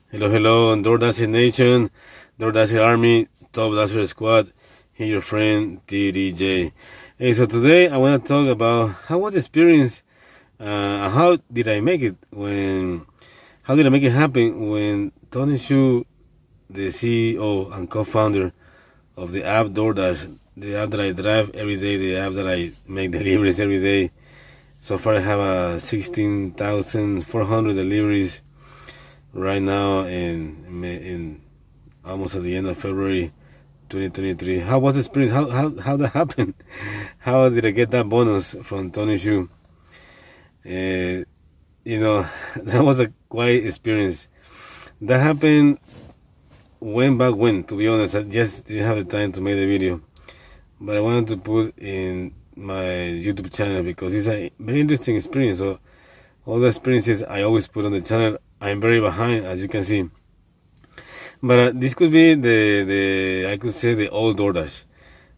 Hello, hello, Doordash Nation, Doordash Army, Top Dasher Squad. Here, your friend TDJ. Hey, so today I want to talk about how was the experience. How did I make it How did I make it happen when Tony Shu, the CEO and co-founder of the app DoorDash, the app that I drive every day, the app that I make deliveries every day. So far, I have 16,400 deliveries right now in almost at the end of February 2023. How was the experience? How that happened? How did I get that bonus from Tony Shu? Uh, that was a quiet experience. That happened back when, to be honest. I just didn't have the time to make the video, but I wanted to put in my YouTube channel because it's a very interesting experience. So all the experiences I always put on the channel, I'm very behind, as you can see. But this could be I could say the old DoorDash.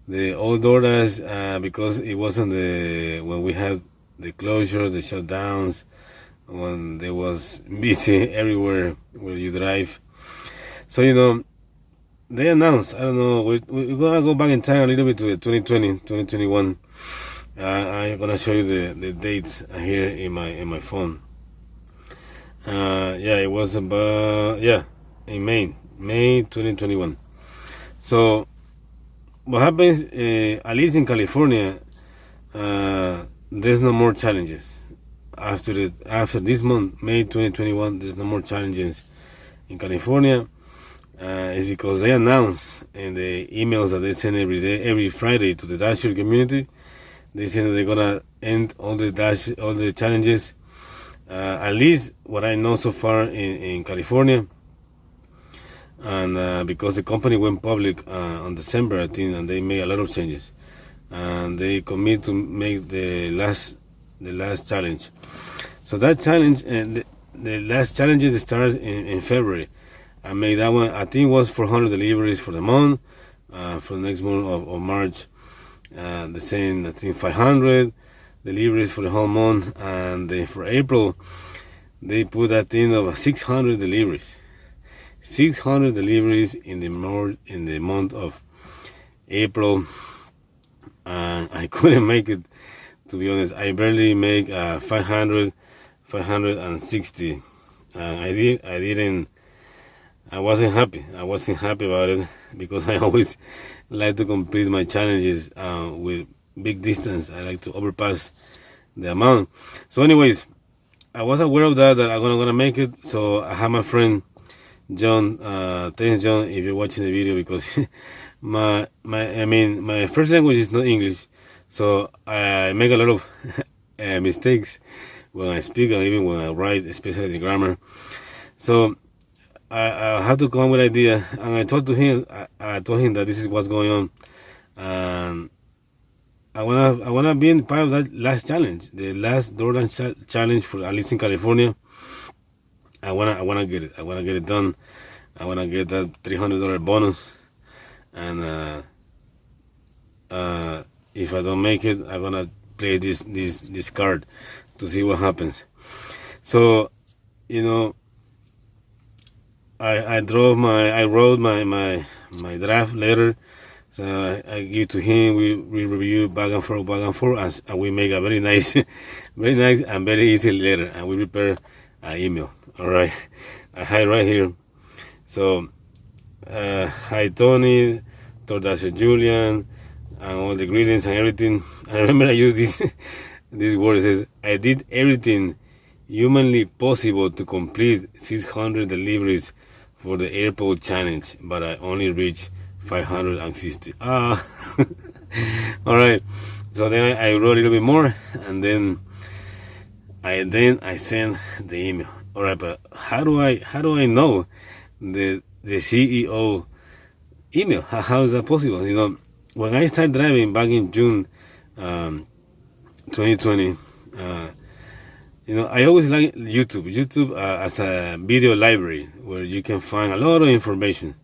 The old DoorDash, because it wasn't when we had the closures, the shutdowns, when there was busy everywhere where you drive. So, they announced, I don't know, we're going to go back in time a little bit to the 2020, 2021. I'm going to show you the dates here in my phone. It was about, in May 2021. So what happens, at least in California, there's no more challenges. After this month, May 2021, there's no more challenges in California. It's because they announce in the emails that they send every Friday to the Dasher community. They say that they're gonna end all the challenges. At least what I know so far in California. And because the company went public on December, I think, and they made a lot of changes, and they commit to make the last challenge. So that challenge and the last challenges starts in February. I made that one. I think it was 400 deliveries for the month. For the next month of March, the same. I think 500 deliveries for the whole month, and then for April, they put that thing of 600 deliveries. 600 deliveries in the month of April, and I couldn't make it, to be honest. I barely make 560. I wasn't happy about it, because I always like to complete my challenges with big distance. I like to overpass the amount. So anyways, I was aware of that I'm gonna make it. So I have my friend John, thanks John if you're watching the video, because my first language is not English, so I make a lot of mistakes when I speak and even when I write, especially the grammar. So I have to come up with an idea, and I told him that this is what's going on, and I wanna be in part of that last challenge, the last DoorDash challenge for at least in California. I wanna get it. I wanna get it done. I wanna get that $300 bonus, and if I don't make it, I'm gonna play this card to see what happens. So, I wrote my draft letter. So I give to him. We review back and forth, and we make a very nice, very nice and very easy letter, and we prepare an email. All right, I have right here. So, hi Tony, Doordash Julian, and all the greetings and everything. I remember I used this word. It says, I did everything humanly possible to complete 600 deliveries for the airport challenge, but I only reached 560. All right. So then I wrote a little bit more, and then I sent the email. All right, but how do I know the CEO email? How is that possible? When I started driving back in June 2020, I always like YouTube as a video library where you can find a lot of information.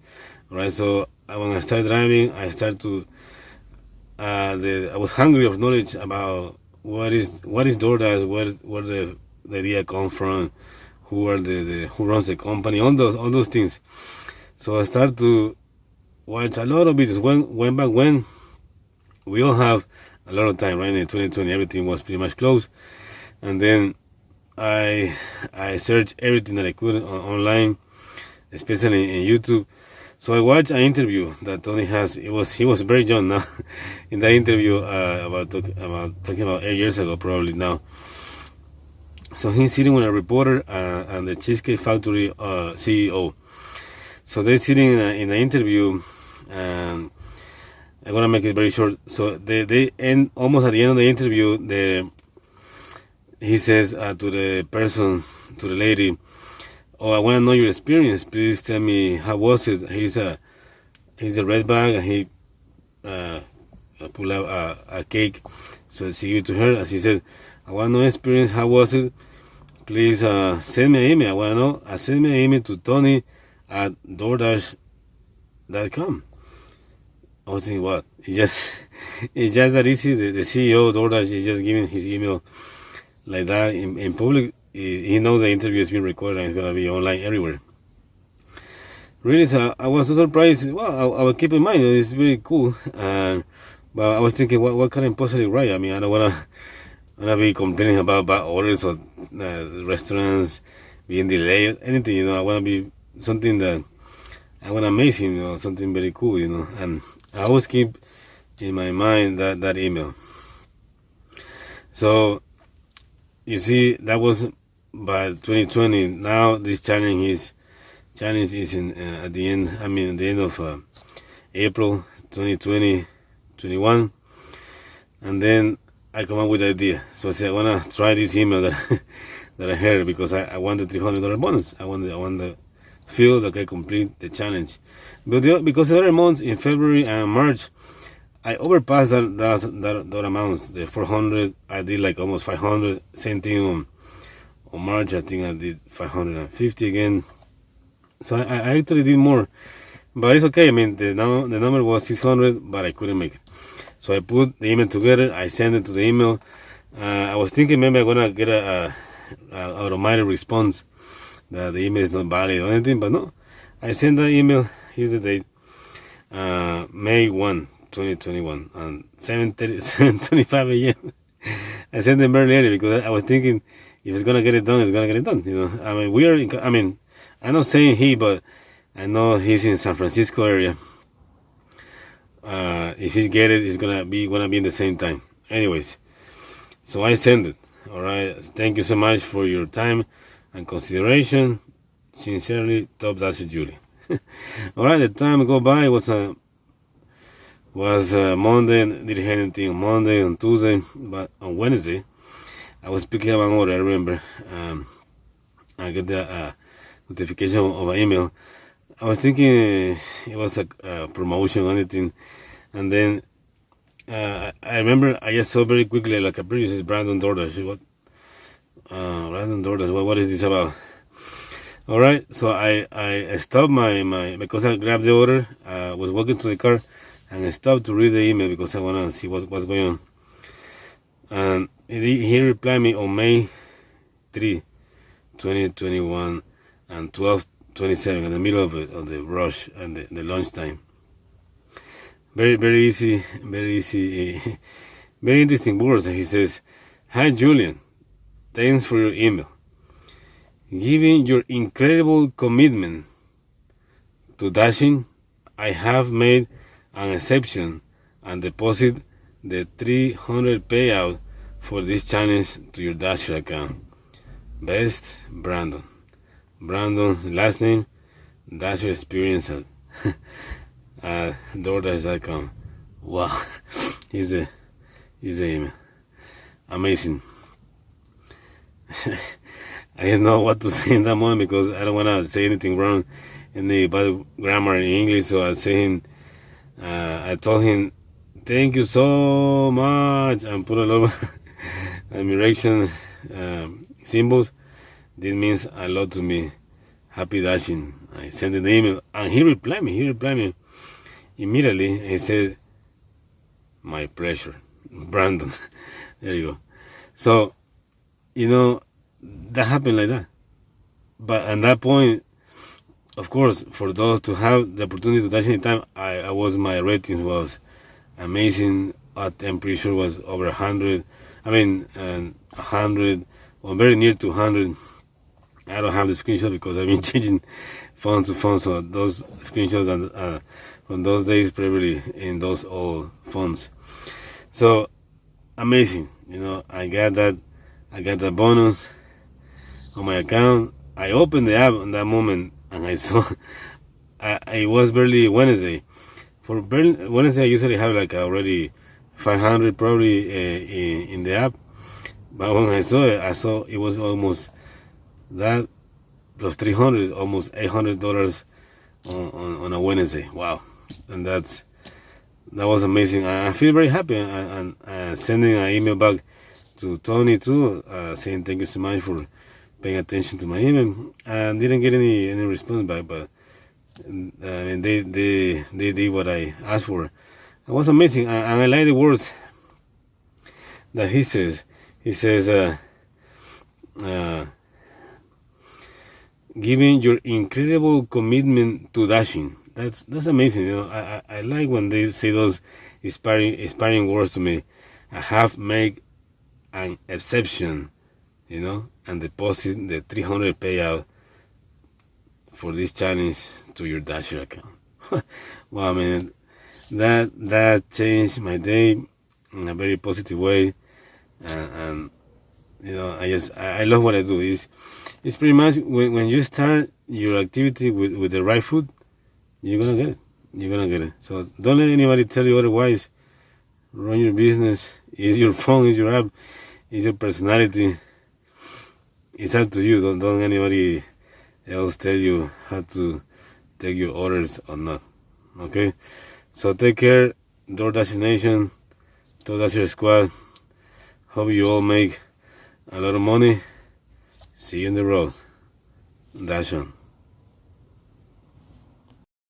All right, so when I started driving, I was hungry of knowledge about what is DoorDash, where the idea come from, who runs the company, all those things. So I started to watch a lot of videos. Back when we all have a lot of time, right? In 2020, everything was pretty much closed, and then I searched everything that I could online, especially in YouTube. So I watched an interview that Tony has. He was very young now. In that interview about talking about 8 years ago, probably now. So he's sitting with a reporter and the Cheesecake Factory CEO. So they're sitting in an interview, and I'm gonna make it very short. So they end almost at the end of the interview. He says to the lady, "Oh, I want to know your experience. Please tell me how was it." He's a red bag, and he pulled out a cake. So she gave it to her, and she said, "I want to know experience. How was it? Please send me an email. I want to know. Send me an email to Tony@doordash.com." I was thinking, what? It's just that easy. The CEO of DoorDash is just giving his email like that in public. He knows the interview is being recorded and it's going to be online everywhere. Really, so I was so surprised. Well, I will keep in mind, it's really cool. But I was thinking, what can I possibly write? I mean, I don't want to be complaining about bad orders or restaurants being delayed, anything, I want to be something that I want to amaze him, something very cool, and I always keep in my mind that email. So, you see, that was by 2020. Now this challenge is at the end of April 2021, and then I come up with the idea. So I said, I want to try this email that that I heard, because I want the $300 bonus. I want the feel that I complete the challenge. But because the other months in February and March, I overpassed that amount. The 400, I did like almost 500. Same thing on March, I think I did 550 again. So I actually did more, but it's okay. I mean, the number was 600, but I couldn't make it. So I put the email together. I sent it to the email. I was thinking maybe I'm gonna get a automatic response that the email is not valid or anything, but no. I sent that email. Here's the date: May 1, 2021, and 7:25 a.m. I sent them very early because I was thinking, if it's gonna get it done, it's gonna get it done. I mean, I'm not saying he, but I know he's in San Francisco area. If he get it, it's gonna be in the same time. Anyways, so I send it. All right. Thank you so much for your time and consideration. Sincerely, Top Dash Julie. All right. The time go by was Monday. Didn't have anything on Monday, on Tuesday, but on Wednesday, I was picking up an order. I remember. I get the notification of an email. I was thinking it was a promotion or anything, and then I remember I just saw very quickly like a previous Brandon Doordash. Brandon Doordash. What is this about? All right, so I stopped my because I grabbed the order. Was walking to the car, and I stopped to read the email because I want to see what's going on. And he replied me on May 3, 2021, and 12:27 in the middle of the rush and the lunchtime. Very, very easy, very interesting words. And he says, "Hi Julian, thanks for your email. Given your incredible commitment to dashing, I have made an exception and deposit the $300 payout for this challenge to your Dasher account. Best, Brandon." Brandon's last name, Dasher Experience at doordash.com. Wow, he's a email. Amazing. I didn't know what to say in that moment because I don't want to say anything wrong in the bad grammar in English. So I told him, "Thank you so much," and put a lot of admiration symbols. This means a lot to me. Happy dashing. I sent an email and he replied me immediately. He said, "My pleasure, Brandon." There you go. So, that happened like that. but at that point, of course, for those to have the opportunity to dash anytime, my ratings was amazing. I'm pretty sure it was over 100. I mean, 100, or very near to 100. I don't have the screenshot because I've been changing phone to phone, so those screenshots and from those days probably in those old phones. So amazing, I got that bonus on my account. I opened the app in that moment and I saw it was barely Wednesday. For Wednesday, I usually have like already 500 probably in the app. But when I saw it was almost that plus 300, almost $800 on a Wednesday. Wow, and that was amazing. I feel very happy, and sending an email back to Tony too, saying thank you so much for paying attention to my email. And didn't get any response back, but I mean they did what I asked for. It was amazing, and I like the words that he says. He says, giving your incredible commitment to dashing. That's amazing. I like when they say those inspiring words to me. I have made an exception, and deposit the 300 payout for this challenge to your Dasher account. Wow, man, that changed my day in a very positive way, and I love what I do. It's pretty much when you start your activity with the right foot, you're gonna get it. You're gonna get it. So don't let anybody tell you otherwise. Run your business. It's your phone. It's your app. It's your personality. It's up to you. Don't anybody else tell you how to take your orders or not. Okay? So take care, DoorDash Nation, DoorDash Squad. Hope you all make a lot of money. See you on the road. Dash on.